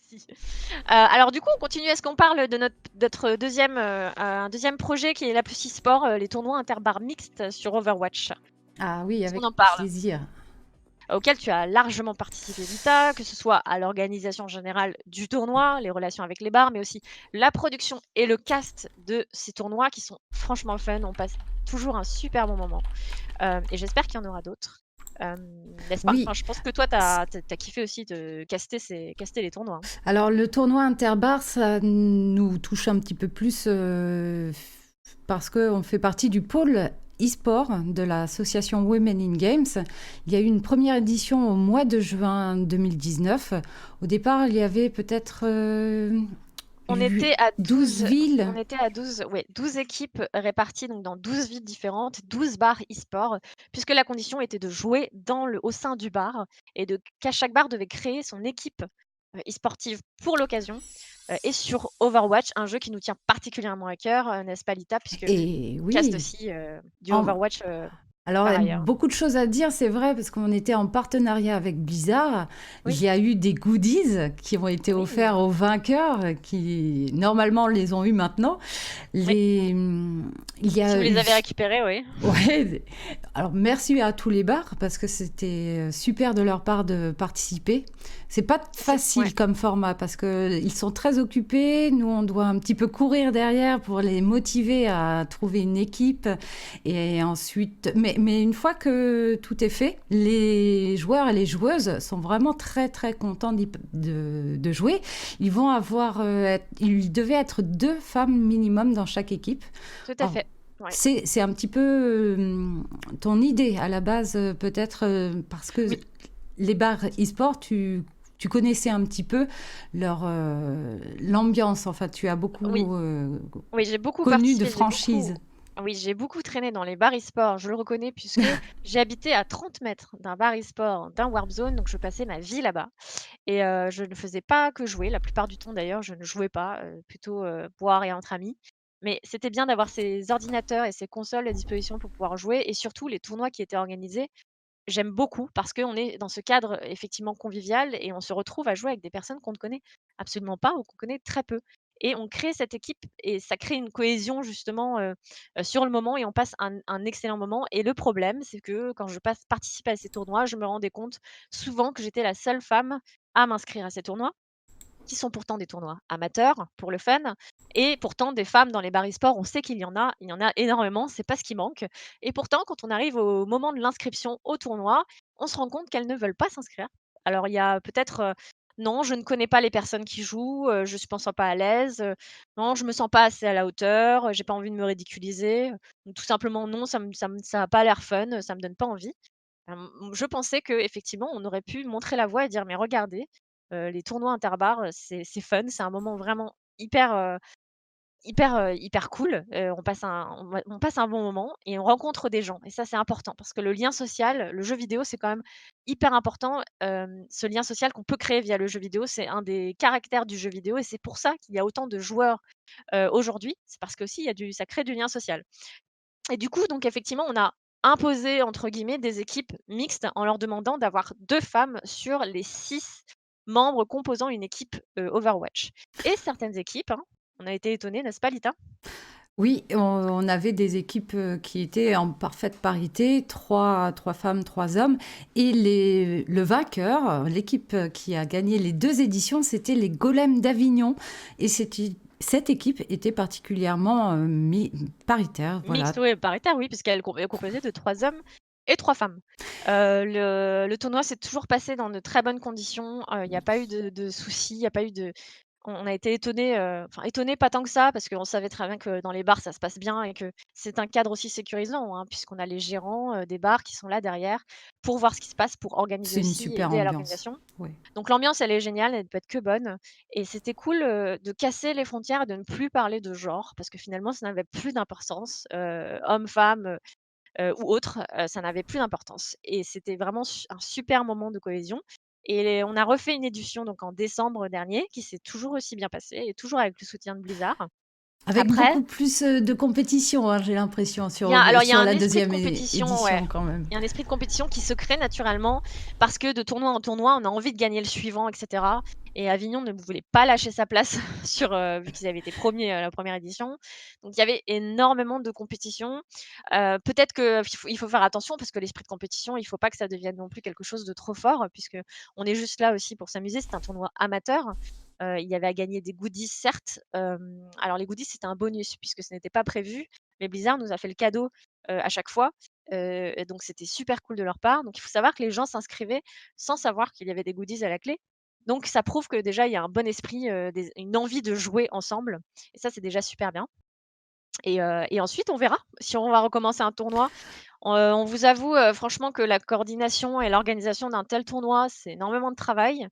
Si. Alors du coup, on continue. Est-ce qu'on parle de notre deuxième, un deuxième projet qui est la plus e-sport, les tournois interbarres mixtes sur Overwatch? Ah oui, Est-ce qu'on avec en parle? plaisir. Auquel tu as largement participé, Lita, que ce soit à l'organisation générale du tournoi, les relations avec les bars, mais aussi la production et le cast de ces tournois qui sont franchement fun. On passe toujours un super bon moment, et j'espère qu'il y en aura d'autres, hem, n'est-ce pas? Oui. Enfin, je pense que toi, tu as kiffé aussi de caster les tournois, hein? Alors le tournoi Interbar, ça nous touche un petit peu plus parce qu'on fait partie du pôle e-sport de l'association Women in Games. Il y a eu une première édition au mois de juin 2019. Au départ, il y avait peut-être On était à 12 12, villes. on était à 12, ouais, 12 équipes réparties donc dans 12 villes différentes, 12 bars e-sport, puisque la condition était de jouer au sein du bar et qu'à chaque bar devait créer son équipe e-sportive pour l'occasion, et sur Overwatch, un jeu qui nous tient particulièrement à cœur, n'est-ce pas Lita? Puisque Et tu castes oui, aussi du en, Overwatch Alors, par ailleurs. beaucoup de choses à dire, c'est vrai, parce qu'on était en partenariat avec Blizzard. Il Oui, y a eu des goodies qui ont été oui, offerts aux vainqueurs, qui normalement les ont eu maintenant. oui. Les, il y Si vous a les eu avez récupérés, oui. Ouais, alors merci à tous les bars parce que c'était super de leur part de participer. C'est pas Ouais. facile comme format parce que ils sont très occupés. Nous, on doit un petit peu courir derrière pour les motiver à trouver une équipe. Et ensuite, mais une fois que tout est fait, les joueurs et les joueuses sont vraiment très très contents de jouer. Ils vont avoir, il devait être 2 femmes minimum dans chaque équipe. Tout à Alors, fait. Ouais. c'est un petit peu ton idée à la base, peut-être parce que Oui, les bars e-sport, tu connaissais un petit peu l'ambiance. Enfin, tu as oui. beaucoup Oui, j'ai beaucoup connu de participé, franchises. oui, j'ai beaucoup traîné dans les bars e-sport, je le reconnais puisque j'ai habité à 30 mètres d'un bar e-sport, d'un Warp Zone, donc je passais ma vie là-bas et je ne faisais pas que jouer. La plupart du temps d'ailleurs, je ne jouais pas, plutôt, boire et entre amis. Mais c'était bien d'avoir ces ordinateurs et ces consoles à disposition pour pouvoir jouer et surtout les tournois qui étaient organisés, j'aime beaucoup parce qu'on est dans ce cadre effectivement convivial et on se retrouve à jouer avec des personnes qu'on ne connaît absolument pas ou qu'on connaît très peu et on crée cette équipe et ça crée une cohésion justement, sur le moment et on passe un excellent moment et le problème, c'est que quand je participe à ces tournois, je me rendais compte souvent que j'étais la seule femme à m'inscrire à ces tournois qui sont pourtant des tournois amateurs pour le fun et pourtant des femmes dans les bars e-sport, on sait il y en a énormément, c'est pas ce qui manque et pourtant quand on arrive au moment de l'inscription au tournoi, on se rend compte qu'elles ne veulent pas s'inscrire. Alors il y a peut-être, «Non, je ne connais pas les personnes qui jouent, je ne me sens pas à l'aise», «Non, je me sens pas assez à la hauteur, j'ai pas envie de me ridiculiser», ou tout simplement «Non, ça a pas l'air fun, ça me donne pas envie». Je pensais qu'effectivement, on aurait pu montrer la voie et dire: «Mais regardez, les tournois interbars, c'est fun, c'est un moment vraiment hyper cool, on passe un bon moment et on rencontre des gens» et ça, c'est important parce que le lien social, le jeu vidéo, c'est quand même hyper important, ce lien social qu'on peut créer via le jeu vidéo, c'est un des caractères du jeu vidéo et c'est pour ça qu'il y a autant de joueurs, aujourd'hui. C'est parce qu'aussi il y a du ça crée du lien social. Et du coup, donc effectivement, on a «imposé» entre guillemets des équipes mixtes en leur demandant d'avoir 2 femmes sur les 6 membres composant une équipe, Overwatch et certaines équipes, hein, on a été étonnés, n'est-ce pas Lita? Oui, on avait des équipes qui étaient en parfaite parité, trois femmes, 3 hommes. Et le vainqueur, l'équipe qui a gagné les 2 éditions, c'était les Golems d'Avignon. Et cette équipe était particulièrement paritaire. Voilà. Mixte, oui, paritaire, oui, puisqu'elle est composée de 3 hommes et 3 femmes. Le tournoi s'est toujours passé dans de très bonnes conditions, il n'y a pas eu de soucis, il n'y a pas eu de on a été étonnés, enfin étonnés pas tant que ça, parce qu'on savait très bien que dans les bars ça se passe bien et que c'est un cadre aussi sécurisant, hein, puisqu'on a les gérants, des bars qui sont là derrière pour voir ce qui se passe, pour organiser C'est une aussi et super aider à ambiance. l'organisation. Ouais. Donc l'ambiance, elle est géniale, elle ne peut être que bonne et c'était cool, de casser les frontières et de ne plus parler de genre parce que finalement ça n'avait plus d'importance, homme, femme, ou autre, ça n'avait plus d'importance et c'était vraiment un super moment de cohésion et on a refait une édition donc en décembre dernier qui s'est toujours aussi bien passée et toujours avec le soutien de Blizzard. Avec Après, beaucoup plus, de compétition, hein, j'ai l'impression il y a sur un la esprit de deuxième compétition, ouais. édition quand même. Il y a un esprit de compétition qui se crée naturellement parce que de tournoi en tournoi, on a envie de gagner le suivant et cetera et Avignon ne voulait pas lâcher sa place sur, vu qu'ils avaient été premiers à la première édition. Donc il y avait énormément de compétition. Peut-être qu'il faut faire attention parce que l'esprit de compétition, il faut pas que ça devienne non plus quelque chose de trop fort puisque on est juste là aussi pour s'amuser. C'est un tournoi amateur. Il y avait à gagner des goodies certes, alors les goodies, c'était un bonus puisque ce n'était pas prévu, mais Blizzard nous a fait le cadeau, à chaque fois, et donc c'était super cool de leur part. Donc il faut savoir que les gens s'inscrivaient sans savoir qu'il y avait des goodies à la clé. Donc ça prouve que déjà il y a un bon esprit, une envie de jouer ensemble et ça, c'est déjà super bien et ensuite on verra si on va recommencer un tournoi. On vous avoue, franchement que la coordination et l'organisation d'un tel tournoi, c'est énormément de travail.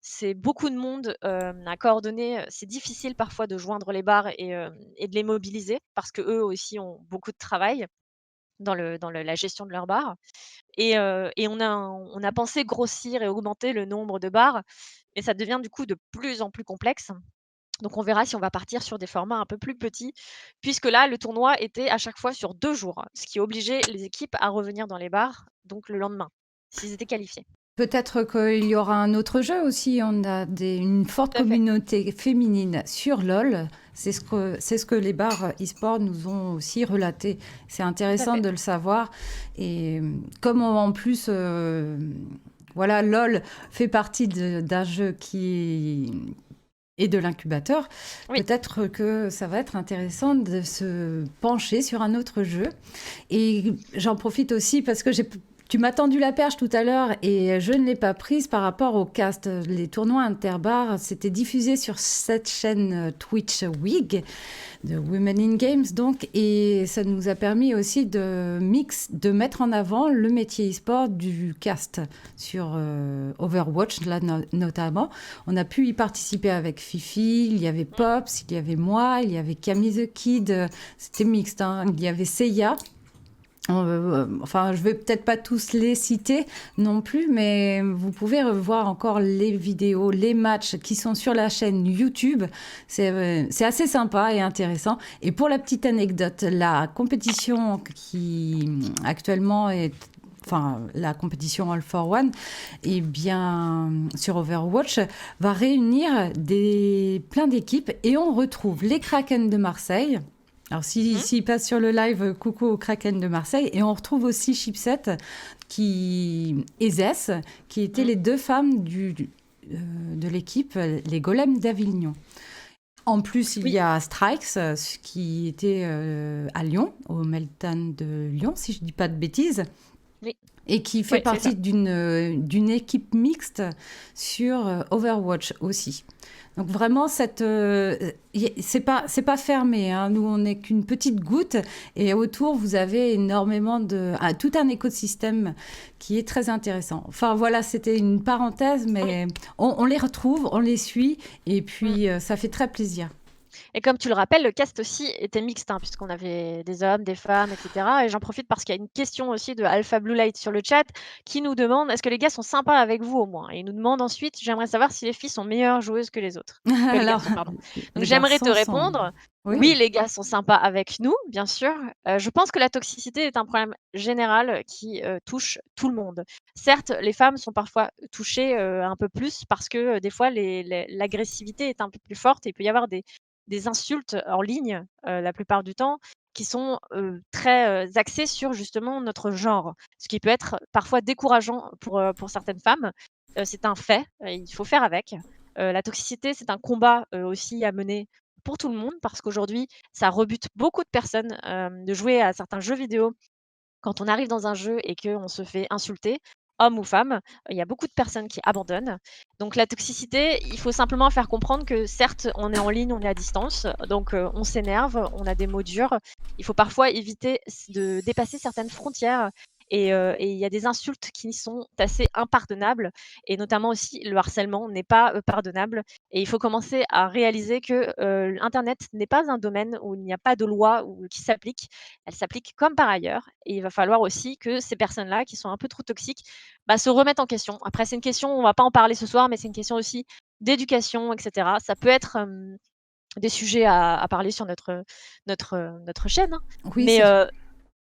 C'est beaucoup de monde, à coordonner, c'est difficile parfois de joindre les bars et de les mobiliser parce qu'eux aussi ont beaucoup de travail dans la gestion de leur bar et on a pensé grossir et augmenter le nombre de bars, mais ça devient du coup de plus en plus complexe. Donc on verra si on va partir sur des formats un peu plus petits, puisque là, le tournoi était à chaque fois sur 2 jours, ce qui obligeait les équipes à revenir dans les bars, donc le lendemain, s'ils étaient qualifiés. Peut-être qu'il y aura un autre jeu aussi. On a une forte Tout à fait, communauté féminine sur LoL. C'est ce que les bars e-sport nous ont aussi relaté. C'est tout à intéressant fait. de le savoir. Et comme en plus, voilà, LoL fait partie d'un jeu qui est de l'incubateur, Oui. peut-être que ça va être intéressant de se pencher sur un autre jeu. Et j'en profite aussi parce que tu m'as tendu la perche tout à l'heure et je ne l'ai pas prise par rapport au cast. Les tournois Interbar, c'était diffusé sur cette chaîne Twitch WIG de Women in Games donc, et ça nous a permis aussi de mettre en avant le métier e-sport du cast sur Overwatch là notamment. On a pu y participer avec Fifi, il y avait Mmh. Pops, il y avait moi, il y avait Camille the Kid, c'était mixte, hein. Il y avait Seiya. Enfin, je vais peut-être pas tous les citer non plus, mais vous pouvez revoir encore les vidéos, les matchs qui sont sur la chaîne YouTube. C'est assez sympa et intéressant. Et pour la petite anecdote, la compétition qui actuellement est enfin la compétition All for One, et bien sur Overwatch va réunir plein d'équipes et on retrouve les Kraken de Marseille. Alors, Mmh. s'il passe sur le live, coucou au Kraken de Marseille. Et on retrouve aussi Chipset et Zess, qui étaient Mmh. les deux femmes de l'équipe, les Golems d'Avignon. En plus, il y Oui, a Strikes, qui était à Lyon, au Meltdown de Lyon, si je ne dis pas de bêtises, oui, et qui fait ouais, c'est ça. partie d'une équipe mixte sur Overwatch aussi. Donc vraiment, c'est pas fermé, hein. Nous, on n'est qu'une petite goutte et autour, vous avez énormément tout un écosystème qui est très intéressant. Enfin voilà, c'était une parenthèse, Oui. mais on les retrouve, on les suit et Mmh. puis ça fait très plaisir. Et comme tu le rappelles, le cast aussi était mixte, hein, puisqu'on avait des hommes, des femmes, et cetera. Et j'en profite parce qu'il y a une question aussi de Alpha Blue Light sur le chat qui nous demande: «Est-ce que les gars sont sympas avec vous au moins?» et il nous demande ensuite: «J'aimerais savoir si les filles sont meilleures joueuses que les autres, que les Alors, garçons, pardon». Donc les j'aimerais te garçons sont... répondre: oui, Oui. les gars sont sympas avec nous, bien sûr. Je pense que la toxicité est un problème général qui, touche tout le monde. Certes, les femmes sont parfois touchées, un peu plus parce que, des fois l'agressivité est un peu plus forte et il peut y avoir des insultes en ligne, la plupart du temps, qui sont, très, axées sur justement notre genre. Ce qui peut être parfois décourageant pour certaines femmes. C'est un fait, il faut faire avec. La toxicité, c'est un combat, aussi à mener pour tout le monde parce qu'aujourd'hui, ça rebute beaucoup de personnes, de jouer à certains jeux vidéo quand on arrive dans un jeu et qu'on se fait insulter, homme ou femme, il y a beaucoup de personnes qui abandonnent. Donc la toxicité, il faut simplement faire comprendre que certes, on est en ligne, on est à distance, donc on s'énerve, on a des mots durs. Il faut parfois éviter de dépasser certaines frontières et il y a des insultes qui sont assez impardonnables et notamment aussi le harcèlement n'est pas, pardonnable et il faut commencer à réaliser que, internet n'est pas un domaine où il n'y a pas de loi ou qui s'applique. Elle s'applique comme par ailleurs et il va falloir aussi que ces personnes-là qui sont un peu trop toxiques, bah, se remettent en question. Après c'est une question, on va pas en parler ce soir, mais c'est une question aussi d'éducation et cetera. Ça peut être, des sujets à parler sur notre chaîne, hein. Oui, Mais, c'est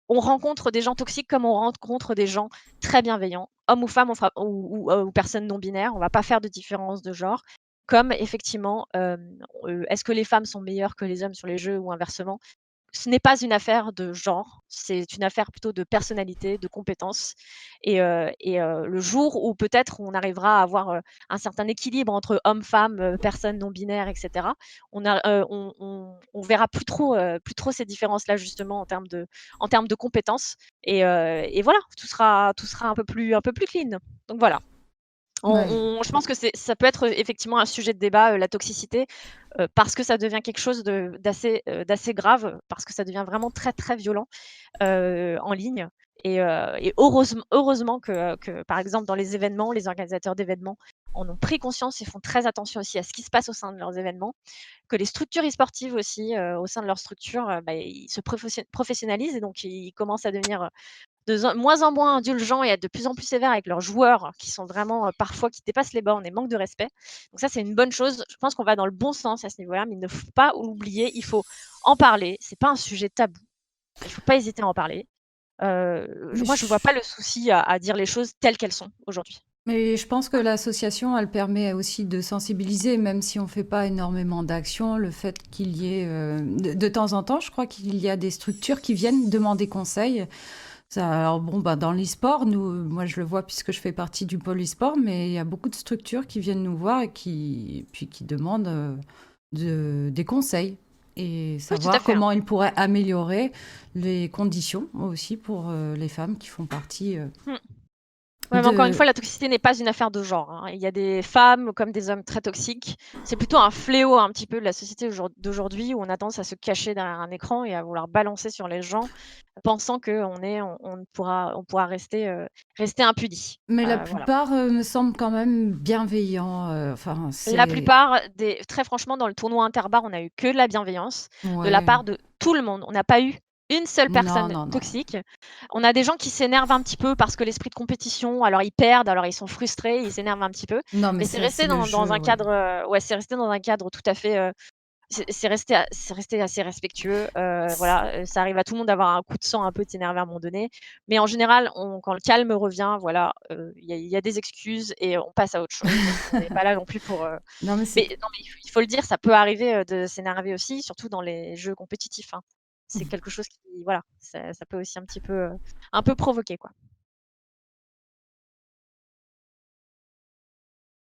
on rencontre des gens toxiques comme on rencontre des gens très bienveillants. Hommes ou femmes, on fera ou personnes non binaires, on va pas faire de différence de genre. Comme effectivement, est-ce que les femmes sont meilleures que les hommes sur les jeux ou inversement? Ce n'est pas une affaire de genre, c'est une affaire plutôt de personnalité, de compétences le jour où peut-être on arrivera à avoir, un certain équilibre entre hommes-femmes, personnes non binaires et cetera, on verra plus trop ces différences-là justement en termes de compétences et voilà, tout sera un peu plus clean. Donc voilà. ouais. Je pense que ça peut être, effectivement un sujet de débat, la toxicité, parce que ça devient quelque chose d'assez grave, parce que ça devient vraiment très, très violent, en ligne et heureusement que, par exemple, dans les événements, les organisateurs d'événements en ont pris conscience et font très attention aussi à ce qui se passe au sein de leurs événements, que les structures e-sportives aussi, au sein de leurs structures, bah, ils se professionnalisent et donc ils commencent à devenir, moins en moins indulgents et être de plus en plus sévères avec leurs joueurs qui sont vraiment, parfois qui dépassent les bornes et manquent de respect. Donc ça, c'est une bonne chose. Je pense qu'on va dans le bon sens à ce niveau-là, mais il ne faut pas l'oublier, il faut en parler. C'est pas un sujet tabou. Il faut pas hésiter à en parler. Mais Moi, je vois pas le souci à dire les choses telles qu'elles sont aujourd'hui. je pense que l'association, elle permet aussi de sensibiliser, même si on ne fait pas énormément d'actions, le fait qu'il y ait, de temps en temps, je crois qu'il y a des structures qui viennent demander conseil. Ça, alors bon, bah, dans l'e-sport, moi je le vois puisque je fais partie du pôle e-sport, mais il y a beaucoup de structures qui viennent nous voir et qui demandent des conseils et Oui, tout à savoir fait, hein. comment ils pourraient améliorer les conditions aussi pour les femmes qui font partie Mmh. Ouais, mais encore une de... fois, la toxicité n'est pas une affaire de genre, hein. Il y a des femmes comme des hommes très toxiques. C'est plutôt un fléau un petit peu de la société d'aujourd'hui où on a tendance à se cacher derrière un écran et à vouloir balancer sur les gens, pensant on pourra rester impuni. Mais la Voilà. plupart me semblent quand même bienveillants. Enfin, La c'est... plupart des très franchement, dans le tournoi Interbar, on a eu que de la bienveillance de la Ouais. part de tout le monde. On n'a pas eu une seule Non, personne non, non. toxique. On a des gens qui s'énervent un petit peu parce que l'esprit de compétition, alors ils perdent, alors ils sont frustrés, ils s'énervent un petit peu, Non, mais mais c'est ça, c'est resté le dans jeu, un ouais. cadre, ouais, c'est resté dans un cadre tout à fait, c'est resté assez respectueux, voilà, ça arrive à tout le monde d'avoir un coup de sang un peu, de s'énerver à un moment donné, mais en général, quand le calme revient, voilà, il y a des excuses et on passe à autre chose. On n'est pas là non plus pour, Non, mais mais c'est... non, mais il faut le dire, ça peut arriver, de s'énerver aussi, surtout dans les jeux compétitifs, hein. C'est quelque chose qui voilà, ça peut aussi un peu provoquer, quoi.